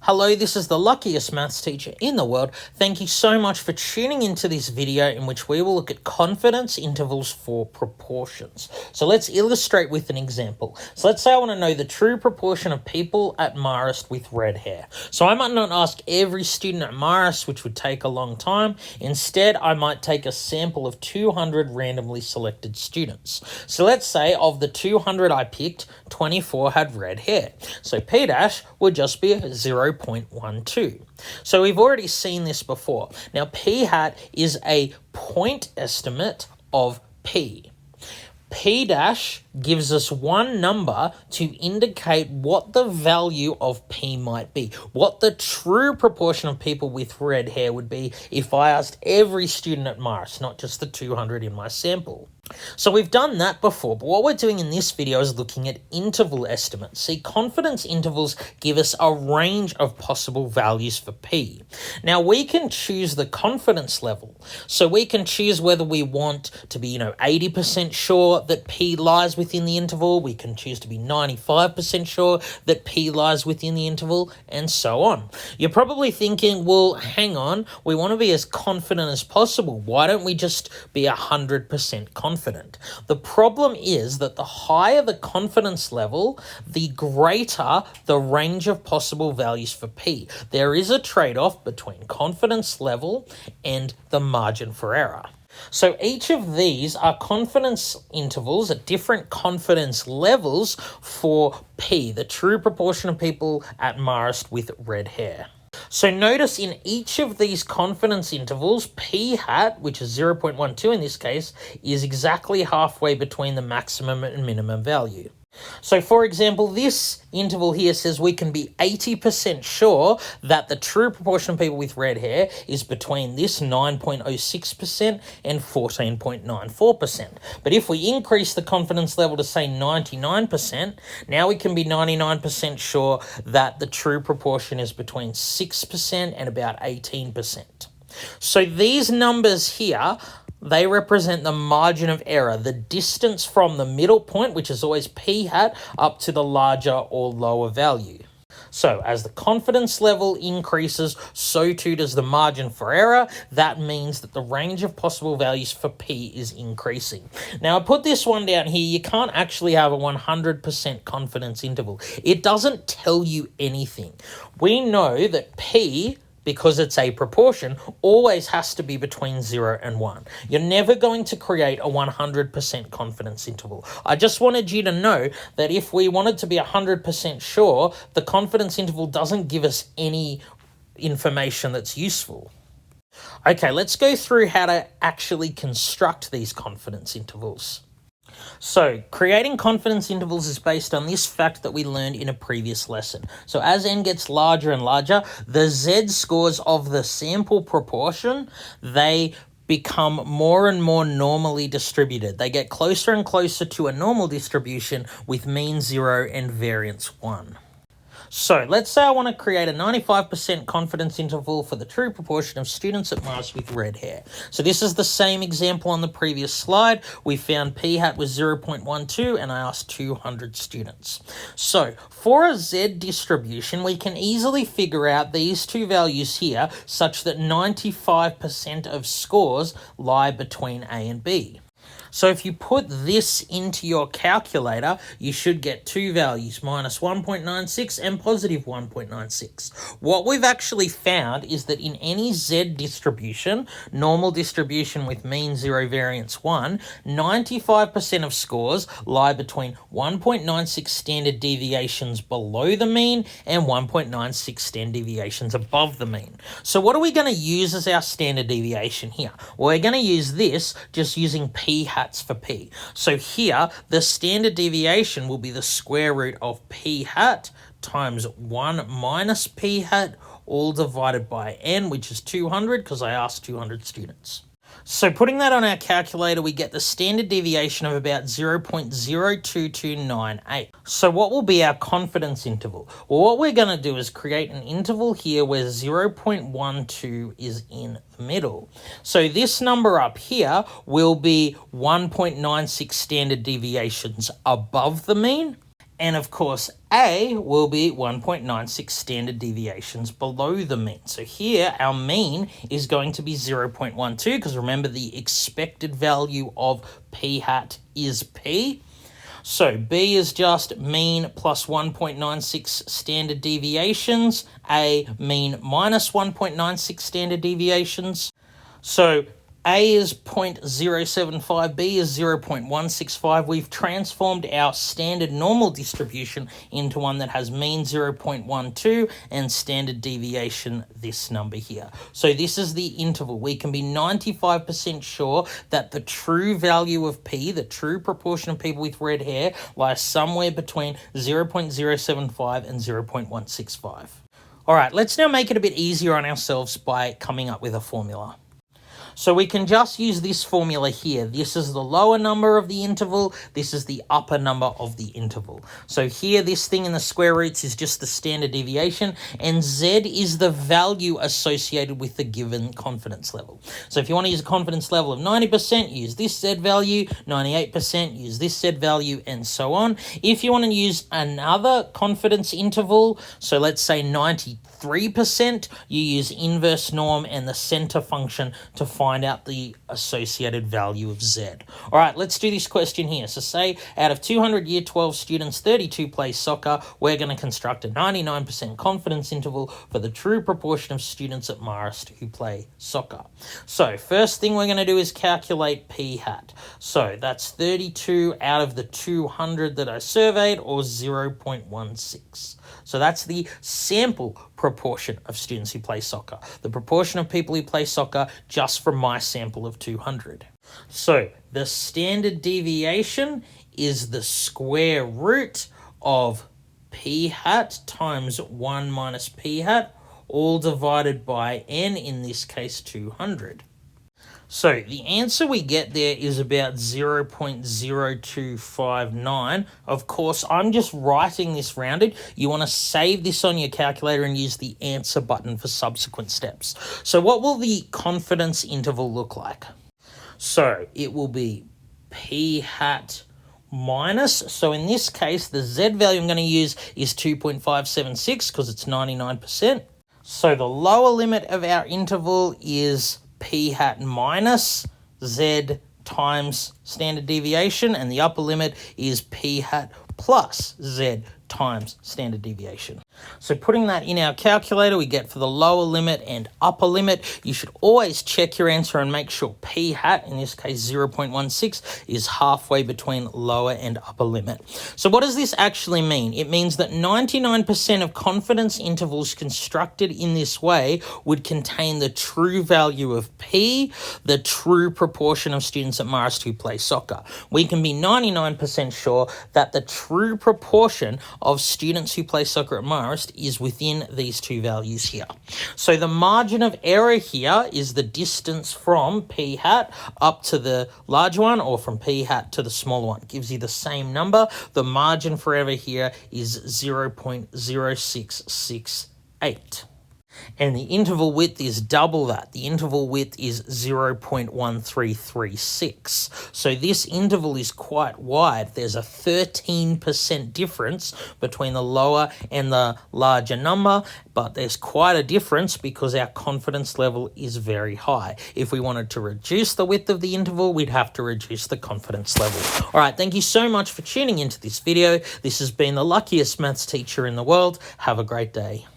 Hello, this is the luckiest maths teacher in the world. Thank you so much for tuning into this video in which we will look at confidence intervals for proportions. So let's illustrate with an example. So let's say I want to know the true proportion of people at Marist with red hair. So I might not ask every student at Marist, which would take a long time. Instead, I might take a sample of 200 randomly selected students. So let's say of the 200 I picked, 24 had red hair. So P dash would just be 0.12. So we've already seen this before. Now P hat is a point estimate of P. P dash gives us one number to indicate what the value of P might be, what the true proportion of people with red hair would be if I asked every student at Marist, not just the 200 in my sample. So we've done that before, but what we're doing in this video is looking at interval estimates. See, confidence intervals give us a range of possible values for P. Now we can choose the confidence level. So we can choose whether we want to be, 80% sure that P lies within the interval. We can choose to be 95% sure that P lies within the interval, and so on. You're probably thinking, well, hang on, we want to be as confident as possible. Why don't we just be 100% confident? The problem is that the higher the confidence level, the greater the range of possible values for P. There is a trade-off between confidence level and the margin for error. So each of these are confidence intervals at different confidence levels for P, the true proportion of people at Marist with red hair. So notice in each of these confidence intervals, P hat, which is 0.12 in this case, is exactly halfway between the maximum and minimum value. So for example, this interval here says we can be 80% sure that the true proportion of people with red hair is between this 9.06% and 14.94%. But if we increase the confidence level to say 99%, now we can be 99% sure that the true proportion is between 6% and about 18%. So these numbers here, they represent the margin of error, the distance from the middle point, which is always P hat, up to the larger or lower value. So as the confidence level increases, so too does the margin for error. That means that the range of possible values for P is increasing. Now I put this one down here. You can't actually have a 100% confidence interval. It doesn't tell you anything. We know that P, because it's a proportion, always has to be between 0 and 1. You're never going to create a 100% confidence interval. I just wanted you to know that if we wanted to be 100% sure, the confidence interval doesn't give us any information that's useful. Okay, let's go through how to actually construct these confidence intervals. So, creating confidence intervals is based on this fact that we learned in a previous lesson. So, as n gets larger and larger, the z-scores of the sample proportion, they become more and more normally distributed. They get closer and closer to a normal distribution with mean 0 and variance 1. So let's say I want to create a 95% confidence interval for the true proportion of students at Marist with red hair. So this is the same example on the previous slide. We found P hat was 0.12 and I asked 200 students. So for a Z distribution, we can easily figure out these two values here such that 95% of scores lie between A and B. So if you put this into your calculator, you should get two values, minus 1.96 and positive 1.96. What we've actually found is that in any Z distribution, normal distribution with mean 0, variance 1, 95% of scores lie between 1.96 standard deviations below the mean and 1.96 standard deviations above the mean. So what are we going to use as our standard deviation here? Well, we're going to use this just using P hat for P. So here, the standard deviation will be the square root of P hat times 1 minus P hat, all divided by n, which is 200, because I asked 200 students. So putting that on our calculator, we get the standard deviation of about 0.02298. So what will be our confidence interval? Well, what we're going to do is create an interval here where 0.12 is in the middle. So this number up here will be 1.96 standard deviations above the mean. And of course, A will be 1.96 standard deviations below the mean. So here our mean is going to be 0.12 because remember the expected value of p hat is p. So B is just mean plus 1.96 standard deviations, A mean minus 1.96 standard deviations. So A is 0.075, B is 0.165. We've transformed our standard normal distribution into one that has mean 0.12 and standard deviation this number here. So this is the interval. We can be 95% sure that the true value of P, the true proportion of people with red hair, lies somewhere between 0.075 and 0.165. All right, let's now make it a bit easier on ourselves by coming up with a formula. So we can just use this formula here. This is the lower number of the interval. This is the upper number of the interval. So here, this thing in the square roots is just the standard deviation, and Z is the value associated with the given confidence level. So if you want to use a confidence level of 90%, use this Z value, 98%, use this Z value, and so on. If you want to use another confidence interval, so let's say 93%, you use inverse norm and the center function to find out the associated value of Z. All right, let's do this question here. So say out of 200 year 12 students, 32 play soccer. We're going to construct a 99% confidence interval for the true proportion of students at Marist who play soccer. So first thing we're going to do is calculate p hat. So that's 32 out of the 200 that I surveyed, or 0.16. So that's the sample proportion of students who play soccer. The proportion of people who play soccer just from my sample of 200. So the standard deviation is the square root of p hat times 1 minus p hat, all divided by n, in this case 200. So the answer we get there is about 0.0259. Of course, I'm just writing this rounded. You want to save this on your calculator and use the answer button for subsequent steps. So what will the confidence interval look like? So it will be p hat minus, so in this case, the Z value I'm going to use is 2.576 because it's 99%. So the lower limit of our interval is p hat minus Z times standard deviation, and the upper limit is p hat plus Z times standard deviation. So putting that in our calculator, we get for the lower limit and upper limit. You should always check your answer and make sure p hat, in this case 0.16, is halfway between lower and upper limit. So what does this actually mean? It means that 99% of confidence intervals constructed in this way would contain the true value of p, the true proportion of students at Marist who play soccer. We can be 99% sure that the true proportion of students who play soccer at Marist is within these two values here. So the margin of error here is the distance from p hat up to the large one, or from p hat to the smaller one. It gives you the same number. The margin for error here is 0.0668. And the interval width is double that. The interval width is 0.1336. So this interval is quite wide. There's a 13% difference between the lower and the larger number, but there's quite a difference because our confidence level is very high. If we wanted to reduce the width of the interval, we'd have to reduce the confidence level. All right, thank you so much for tuning into this video. This has been the luckiest maths teacher in the world. Have a great day.